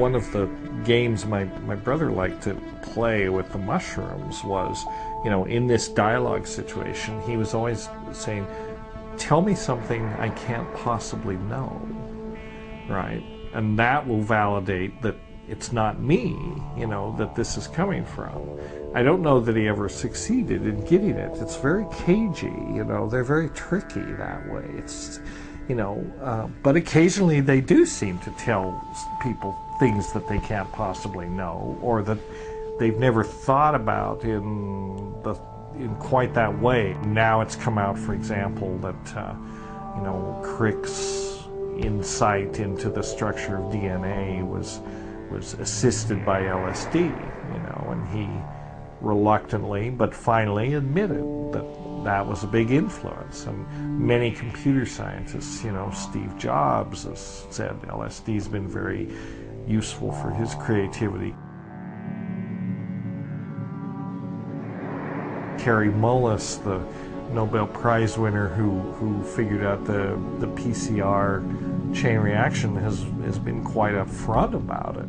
one of the games my brother liked to play with the mushrooms was, in this dialogue situation, he was always saying, tell me something I can't possibly know, right? And that will validate that it's not me, that this is coming from. I don't know that he ever succeeded in getting it. It's very cagey, they're very tricky that way. It's, but occasionally they do seem to tell people things that they can't possibly know, or that they've never thought about in quite that way. Now it's come out, for example, that, Crick's insight into the structure of DNA was assisted by LSD, and he reluctantly but finally admitted that was a big influence. And many computer scientists, Steve Jobs has said LSD's been very useful for his creativity. Kary Mullis, the Nobel Prize winner who figured out the PCR chain reaction, has been quite upfront about it.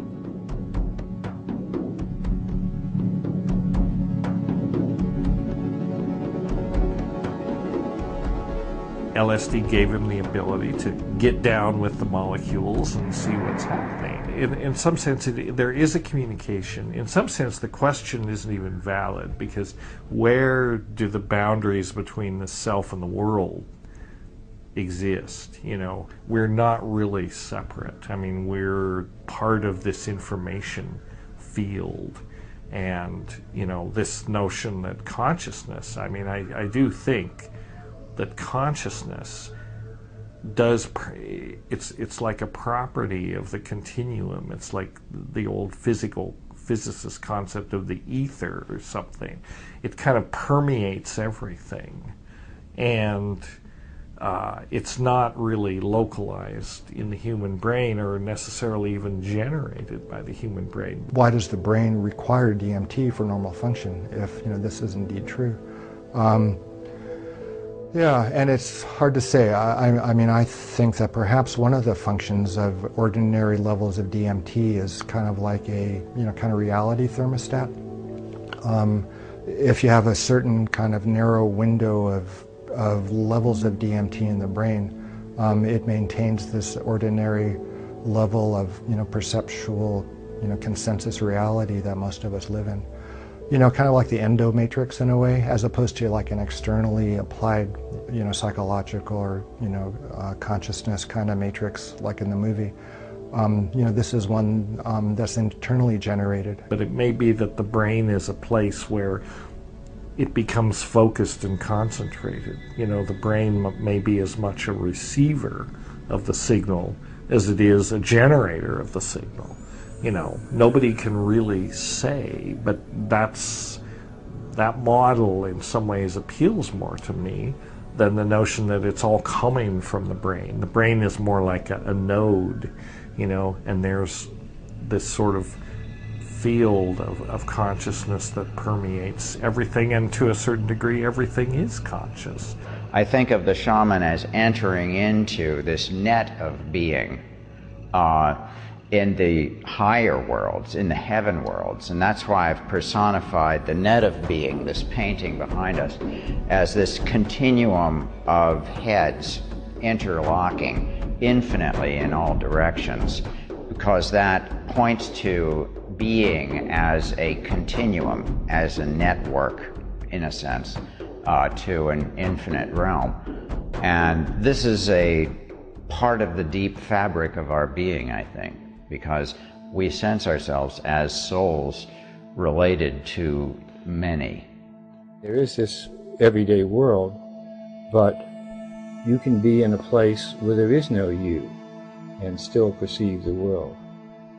LSD gave him the ability to get down with the molecules and see what's happening. In some sense, there is a communication. In some sense, the question isn't even valid, because where do the boundaries between the self and the world exist? We're not really separate. I mean, we're part of this information field. And, this notion that consciousness, I do think that consciousness it's like a property of the continuum. It's like the old physicist concept of the ether or something. It kind of permeates everything, and it's not really localized in the human brain or necessarily even generated by the human brain. Why does the brain require DMT for normal function if this is indeed true? Yeah, and it's hard to say. I think that perhaps one of the functions of ordinary levels of DMT is kind of like a, kind of reality thermostat. If you have a certain kind of narrow window of levels of DMT in the brain, it maintains this ordinary level of, perceptual, consensus reality that most of us live in. Kind of like the endomatrix in a way, as opposed to like an externally applied, psychological or, consciousness kind of matrix like in the movie. This is one that's internally generated. But it may be that the brain is a place where it becomes focused and concentrated. The brain may be as much a receiver of the signal as it is a generator of the signal. Nobody can really say, but that model in some ways appeals more to me than the notion that it's all coming from the brain. The brain is more like a node, and there's this sort of field of consciousness that permeates everything, and to a certain degree everything is conscious. I think of the shaman as entering into this net of being in the higher worlds, in the heaven worlds, and that's why I've personified the net of being, this painting behind us, as this continuum of heads interlocking infinitely in all directions, because that points to being as a continuum, as a network, in a sense, to an infinite realm. And this is a part of the deep fabric of our being, I think, because we sense ourselves as souls related to many. There is this everyday world, but you can be in a place where there is no you and still perceive the world.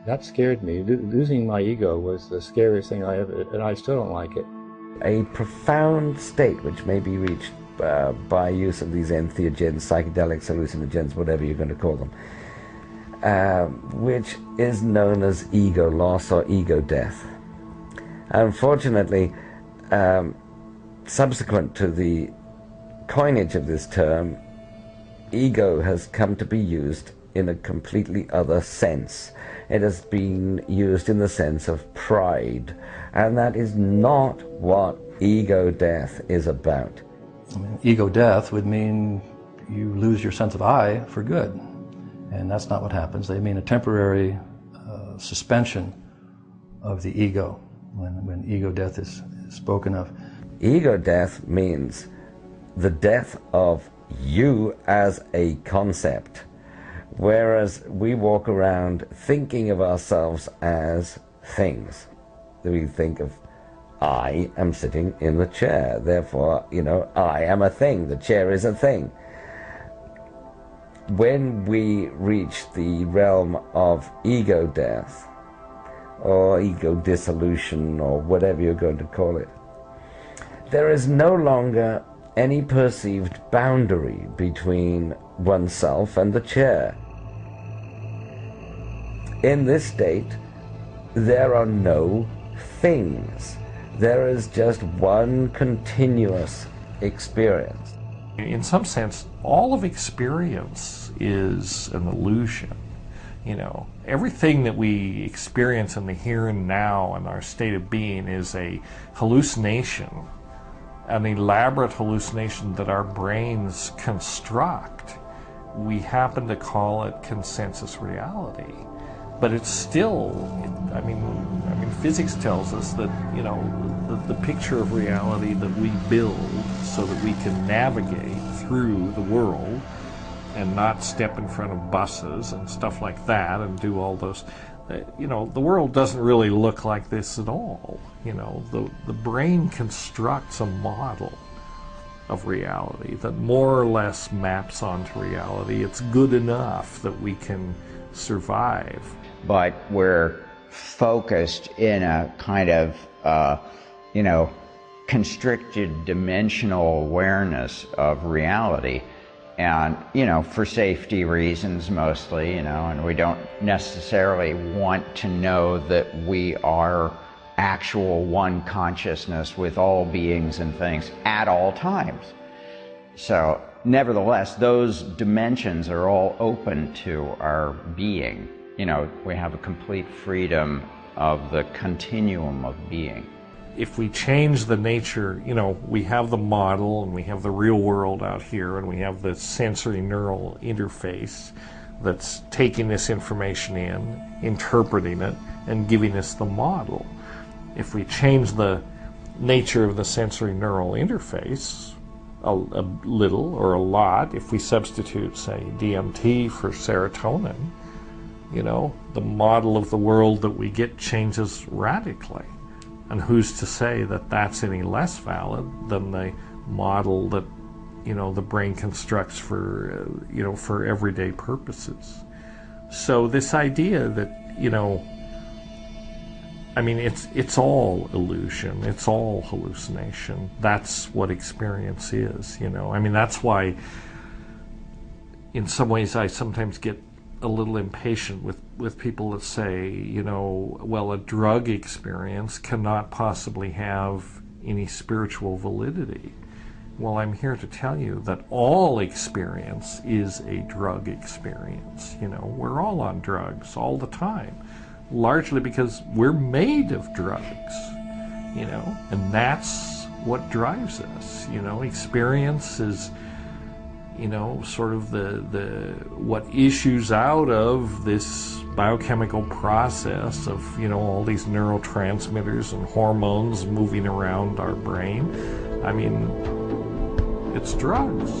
That scared me. Losing my ego was the scariest thing I ever, and I still don't like it. A profound state which may be reached by use of these entheogens, psychedelics, hallucinogens, whatever you're going to call them, which is known as ego loss or ego death. Unfortunately, subsequent to the coinage of this term, ego has come to be used in a completely other sense. It has been used in the sense of pride, and that is not what ego death is about. I mean, ego death would mean you lose your sense of I for good, and that's not what happens. They mean a temporary suspension of the ego when ego death is spoken of. Ego death means the death of you as a concept, whereas we walk around thinking of ourselves as things. We think of, I am sitting in the chair, therefore, I am a thing, the chair is a thing. When we reach the realm of ego death, or ego dissolution, or whatever you're going to call it, there is no longer any perceived boundary between oneself and the chair. In this state, there are no things. There is just one continuous experience. In some sense, all of experience is an illusion. Everything that we experience in the here and now and our state of being is a hallucination, an elaborate hallucination that our brains construct. We happen to call it consensus reality, but it's still, I mean, physics tells us that, the picture of reality that we build so that we can navigate through the world and not step in front of buses and stuff like that and do all those, the world doesn't really look like this at all. The brain constructs a model of reality that more or less maps onto reality. It's good enough that we can survive. But we're focused in a kind of, constricted dimensional awareness of reality. And, for safety reasons mostly, and we don't necessarily want to know that we are actual one consciousness with all beings and things at all times. So, nevertheless, those dimensions are all open to our being. We have a complete freedom of the continuum of being. If we change the nature, we have the model and we have the real world out here and we have the sensory neural interface that's taking this information in, interpreting it, and giving us the model. If we change the nature of the sensory neural interface a little or a lot, if we substitute, say, DMT for serotonin, the model of the world that we get changes radically. And who's to say that that's any less valid than the model that, the brain constructs for, for everyday purposes? So this idea that, it's all illusion, it's all hallucination. That's what experience is, that's why, in some ways, I sometimes get a little impatient with people that say, well, a drug experience cannot possibly have any spiritual validity. Well, I'm here to tell you that all experience is a drug experience. We're all on drugs all the time, largely because we're made of drugs, and that's what drives us. Experience is sort of the what issues out of this biochemical process of, all these neurotransmitters and hormones moving around our brain. It's drugs.